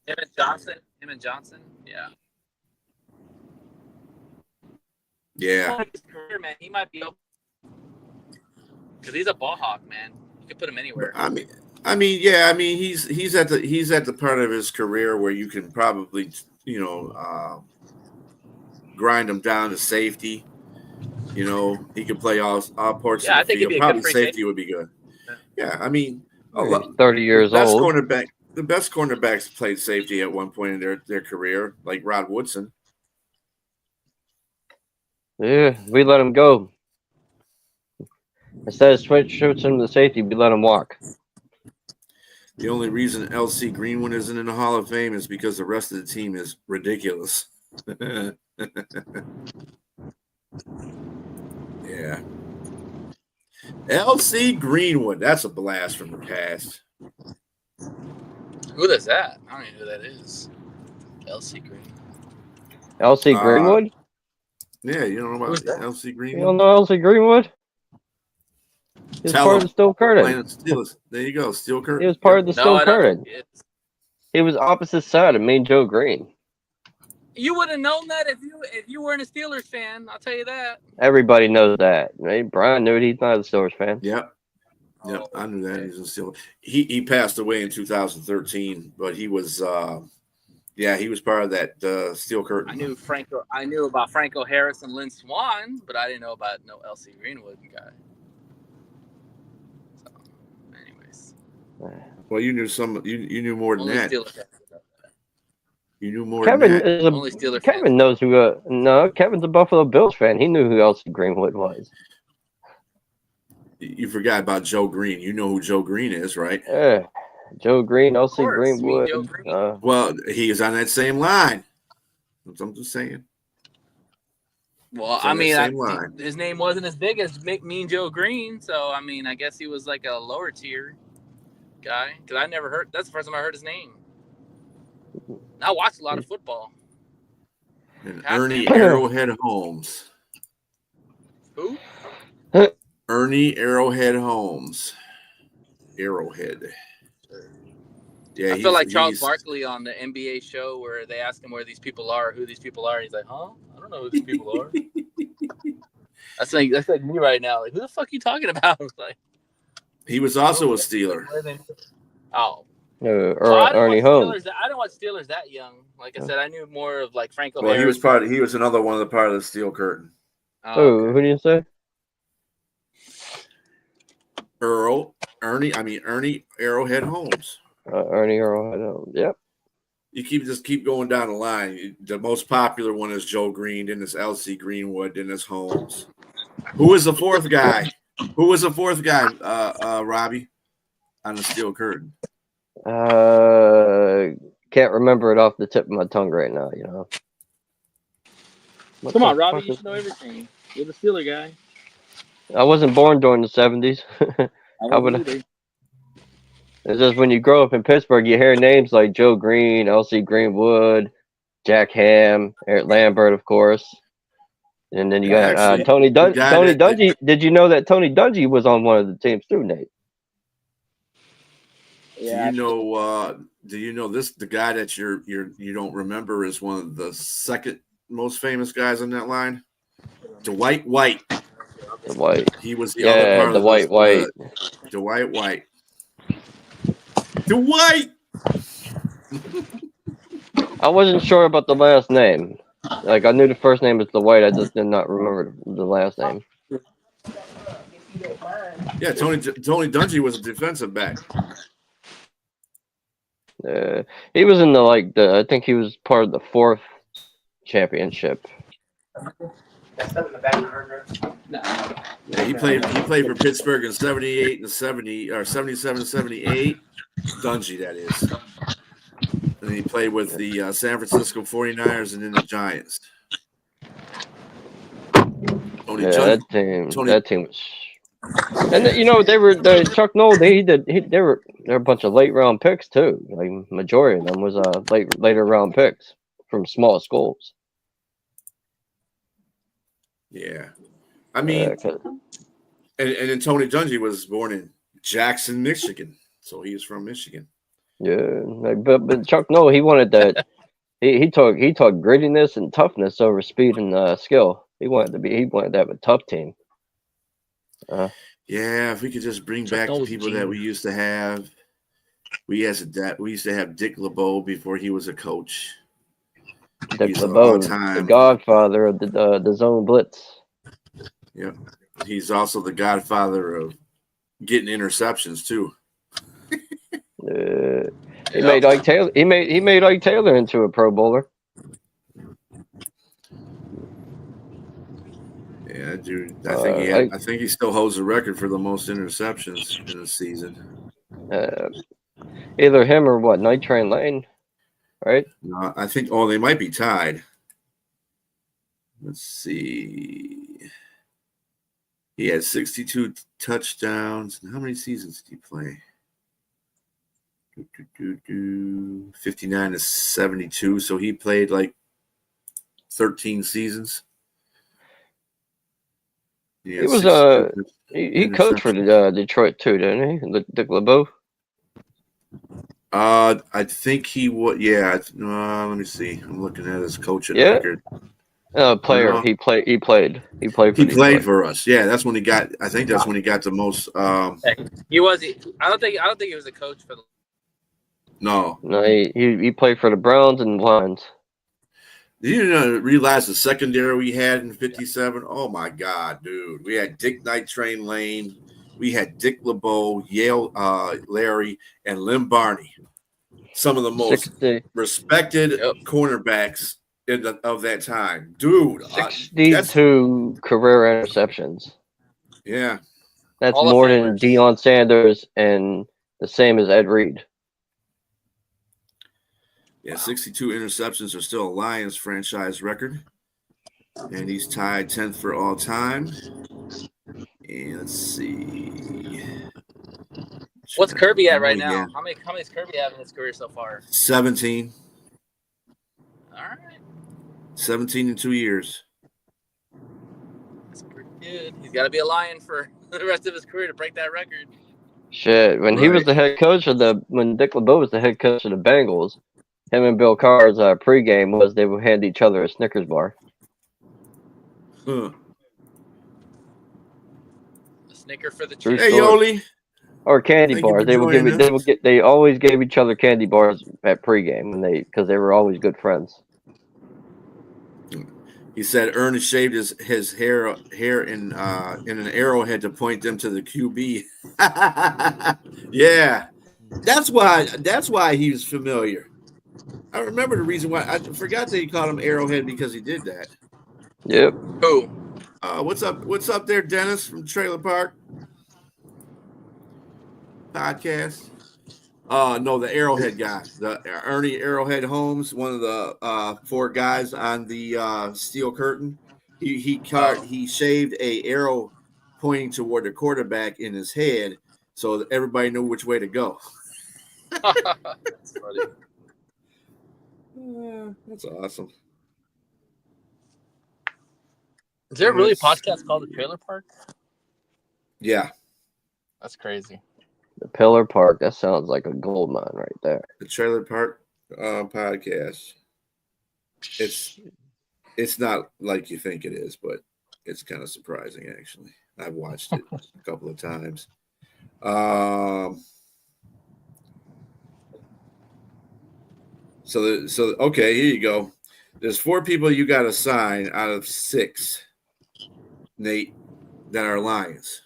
Him and Johnson. Yeah. Yeah. His career, man, he might be open because he's a ball hawk, man. You can put him anywhere. I mean, yeah, I mean he's at the part of his career where you can probably grind him down to safety. He could play all parts Yeah, of I the think he'd field. be a good Probably free safety safety. would be good. Yeah. Yeah, I mean, He's 30 years old. The best cornerbacks played safety at one point in their career, like Rod Woodson. Yeah, we let him go. Instead of switching him to safety, we let him walk. The only reason LC Greenwood isn't in the Hall of Fame is because the rest of the team is ridiculous. Yeah. LC Greenwood. That's a blast from the past. Who is that? I don't even know who that is. LC Green. LC Greenwood? Yeah, you don't know about LC You Greenwood? don't know LC Greenwood? He was part of the Steel Curtain. There you go, Steel Curtain. He was part of the Steel Curtain. He was opposite side of Mean Joe Green. You would have known that if you weren't a Steelers fan. I'll tell you that. Everybody knows that. Right? Brian knew it. He's not a Steelers fan. Yep. Yep, I knew that. He's a Steelers. He passed away in 2013, but he was he was part of that Steel Curtain. I knew about Franco Harris and Lynn Swann, but I didn't know about no LC Greenwood guy. So, anyways. Well, you knew you knew more than that. You knew more Kevin than that. is Only Steelers Kevin fans. knows who. No, Kevin's a Buffalo Bills fan. He knew who LC Greenwood was. You forgot about Joe Green. You know who Joe Green is, right? Yeah, Joe Green, LC Greenwood. Joe Green. Well, he is on that same line. I'm just saying. Well, I mean, his name wasn't as big as Mean Joe Green, so I mean, I guess he was like a lower tier guy. Because I never heard. That's the first time I heard his name. I watched a lot of football. And Ernie Arrowhead Holmes. Who? Ernie Arrowhead Holmes. Arrowhead. Yeah, I feel like Charles Barkley on the NBA show where they ask him where these people are, who these people are. And he's like, huh? I don't know who these people are. That's like me right now. Like, who the fuck are you talking about? Like, he was also a Steeler. Oh. Ernie Holmes. I don't watch Steelers that young. Like I said, I knew more of like Franco. Well, Harris. he was another one of the part of the Steel Curtain. Oh, who do you say? Ernie Arrowhead Holmes. Ernie Arrowhead Holmes. Yep. You keep going down the line. The most popular one is Joe Green, then it's LC Greenwood, then it's Holmes. Who was the fourth guy? Robbie, on the Steel Curtain? Can't remember it off the tip of my tongue right now. You know. Come on, Robbie, you should know everything. You're the Steeler guy. I wasn't born during the 70s. It's just when you grow up in Pittsburgh, you hear names like Joe Green, LC Greenwood, Jack Ham, Eric Lambert, of course. And then you got Tony Dungy. Did you know that Tony Dungy was on one of the teams too, Nate? Yeah. Do you know this? The guy that you don't remember is one of the second most famous guys on that line. Dwight White. The White. He was the other part of White. Dwight White. Dwight. I wasn't sure about the last name. Like I knew the first name was the White. I just did not remember the last name. Yeah, Tony Dungy was a defensive back. He was in I think he was part of the 4th championship. Yeah, he played for Pittsburgh in 78 and 70 or 77, 78. Dungy, that is. And he played with the San Francisco 49ers and then the Giants. That team was. And they were Chuck Noll. They were a bunch of late round picks too. Like majority of them was later round picks from small schools. Yeah, I mean, and then Tony Dungy was born in Jackson, Michigan, so he is from Michigan. Yeah, but Chuck Noll, he wanted that. he talked grittiness and toughness over speed and skill. He wanted to have a tough team. Yeah, if we could just bring back the people that we used to have. We used to have Dick LeBeau before he was a coach. Dick He's LeBeau, all-time- the godfather of the zone blitz. Yep. He's also the godfather of getting interceptions too. He made Ike Taylor. He made Ike Taylor into a Pro Bowler. Yeah, dude. I think he still holds the record for the most interceptions in a season. Either him or what? Night Train Lane, right? No, I think. Oh, they might be tied. Let's see. He had 62 touchdowns. How many seasons did he play? 59 to 72. So he played like 13 seasons. He was he coached for the Detroit too, didn't he? Dick LeBeau. I think he would. Yeah. Let me see. I'm looking at his coaching record. Player. He played. He played for He Detroit. played for us. Yeah, that's when he got. I think that's when he got the most. He was. I don't think he was a coach for the. No, he played for the Browns and Lions. Did you realize the secondary we had in '57? Oh my God, dude! We had Dick Night Train Lane, we had Dick LeBeau, Yale Larry, and Lim Barney. Some of the most respected cornerbacks of that time, dude. 62 career interceptions. Yeah, that's more than Deion Sanders and the same as Ed Reed. Yeah, 62 interceptions are still a Lions franchise record. And he's tied 10th for all time. And let's see. What's Kirby at right now? How many is Kirby having in his career so far? 17. All right. 17 in 2 years. That's pretty good. He's got to be a Lion for the rest of his career to break that record. Shit, when he was the head coach when Dick LeBeau was the head coach of the Bengals, him and Bill Carr's pregame was they would hand each other a Snickers bar. Huh. A Snicker for the champ. Hey, Yoli. Or candy bars. They always gave each other candy bars at pregame because they were always good friends. He said Ernest shaved his hair in an arrowhead to point them to the QB. Yeah, that's why he was familiar. I remember the reason why. I forgot that he called him Arrowhead because he did that. Yep. Who? What's up there, Dennis from Trailer Park Podcast? No, the Arrowhead guy, the Ernie Arrowhead Holmes, one of the 4 guys on the Steel Curtain. He shaved a arrow pointing toward the quarterback in his head, so that everybody knew which way to go. That's funny. That's awesome. Is there really a podcast called The Trailer Park? Yeah. That's crazy. The Pillar Park, that sounds like a gold mine right there. The Trailer Park podcast. It's not like you think it is, but it's kind of surprising, actually. I've watched it a couple of times. So okay, here you go. There's 4 people you got to sign out of 6, Nate, that are Lions.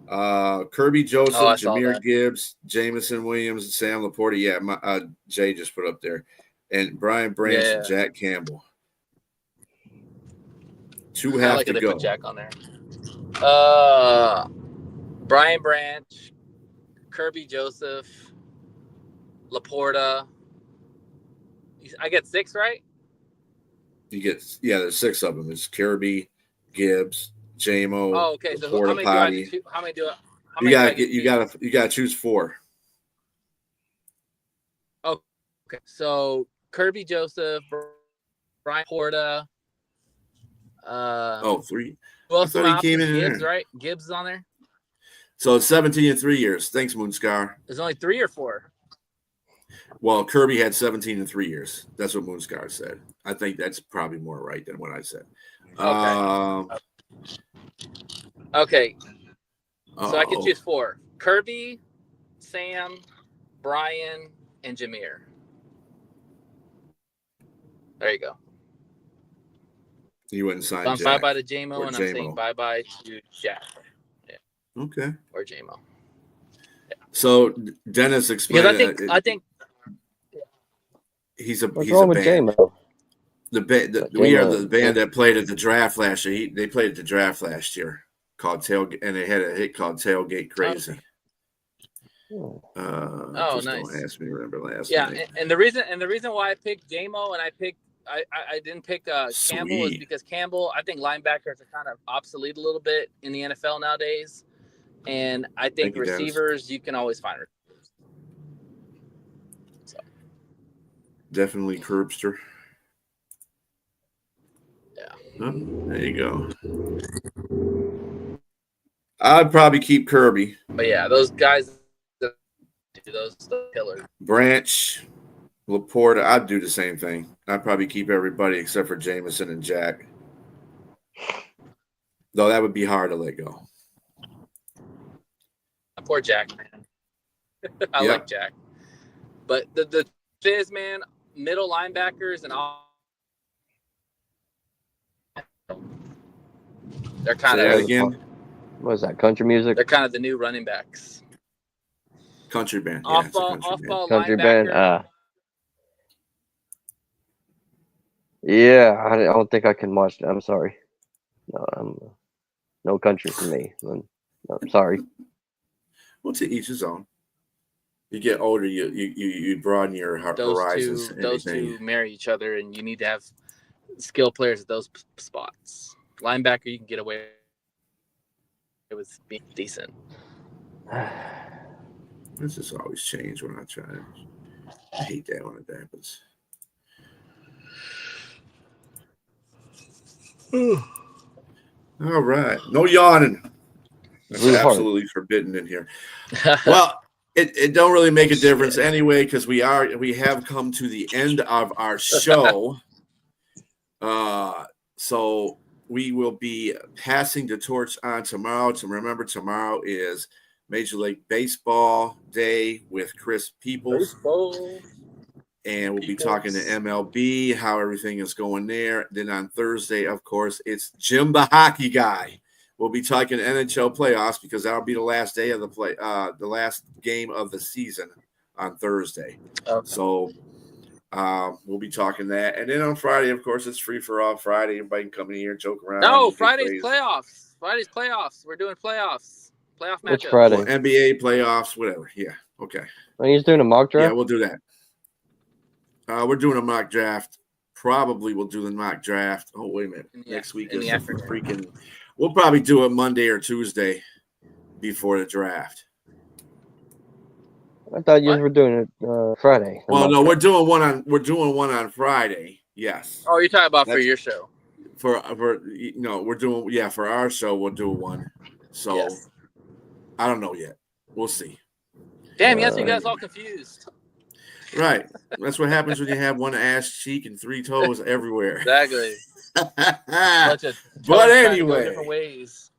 Kirby Joseph, Jahmyr Gibbs, Jamison Williams, Sam Laporta. Yeah, Jay just put up there. And Brian Branch and Jack Campbell. 2 have to go. Put Jack on there. Brian Branch, Kirby Joseph, Laporta. I get 6, right? You get there's 6 of them. It's Kirby, Gibbs, JMO. Oh, okay. So how many do I? You gotta choose 4. Oh, okay. So Kirby Joseph, Brian Porta. 3. Well, I thought he came in Gibbs, there. right? Gibbs is on there. So it's 17 in 3 years. Thanks, Moonscar. There's only 3 or 4. Well, Kirby had 17 in 3 years. That's what Moonscar said. I think that's probably more right than what I said. Okay. So I can choose 4. Kirby, Sam, Brian, and Jameer. There you go. You wouldn't sign So I'm Jack. bye-bye to JMO, or and J-Mo. I'm saying bye-bye to Jack. Okay. Or JMO. So Dennis explained. Because I think he's a What's he's wrong a with band. J-Mo? We are J-Mo. the band that played at the draft last year. They played at the draft last year called Tailgate, and they had a hit called Tailgate Crazy. Oh. Just nice. Don't ask me to remember last Yeah, night. and the reason why I picked JMO and I didn't pick Campbell is because Campbell, I think linebackers are kind of obsolete a little bit in the NFL nowadays, and I think receivers you can always find receivers. So. Definitely Curbster. Yeah. Oh, there you go. I'd probably keep Kirby. But yeah, those guys, those killers. Branch, Laporta, I'd do the same thing. I'd probably keep everybody except for Jameson and Jack. Though that would be hard to let go. Poor Jack, man. I like Jack. But the is, man, middle linebackers and all. They're kind Say that of again. What is that? Country music? They're kind of the new running backs. Country band. Yeah, Off-ball Country linebacker. band. Yeah, I don't think I can watch that. I'm sorry. No, no country for me. I'm sorry. Well, to each his own. You get older, you broaden your horizons. Those two marry each other, and you need to have skilled players at those spots. Linebacker, you can get away with being decent. This just always change when I try. I hate that when it happens. All right. No yawning. That's absolutely forbidden in here. Well, it don't really make a difference anyway, because we have come to the end of our show. So we will be passing the torch on tomorrow. To remember, tomorrow is Major League Baseball Day with Chris Peoples. And we'll be talking to MLB, how everything is going there. Then on Thursday, of course, it's Jim the Hockey Guy. We'll be talking NHL playoffs because that'll be the last day of the last game of the season on Thursday. Okay. So we'll be talking that. And then on Friday, of course, it's free for all Friday. Everybody can come in here, joke around. No, Friday's playoffs. We're doing playoffs. Playoff matchups. Which Friday? Well, NBA playoffs, whatever. Yeah. Okay. Are you doing a mock draft? Yeah, we'll do that. We're doing a mock draft. Probably we'll do the mock draft. Oh, wait a minute. Next week is freaking. We'll probably do it Monday or Tuesday before the draft. I thought you were doing it Friday. Well, no, we're doing one on Friday. Yes. Oh, you're talking about for your show? We're doing for our show we'll do one. So yes. I don't know yet. We'll see. Damn, yes, you guys all confused. Right. That's what happens when you have one ass cheek and three toes everywhere. Exactly. But anyway, different ways.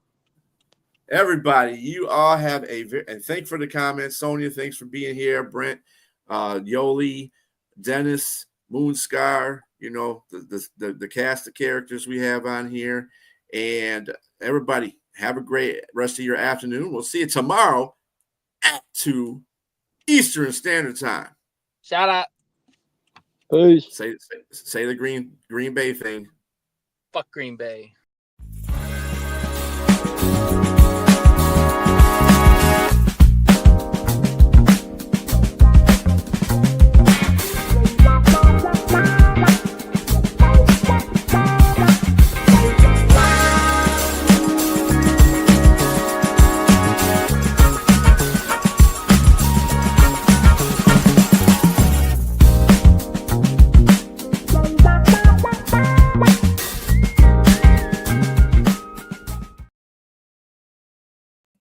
Everybody, you all have and thanks for the comments. Sonia, thanks for being here. Brent, Yoli, Dennis, Moonscar, the cast of characters we have on here. And everybody, have a great rest of your afternoon. We'll see you tomorrow at 2 Eastern Standard Time. Shout out. Peace. Say the Green Bay thing. Fuck Green Bay.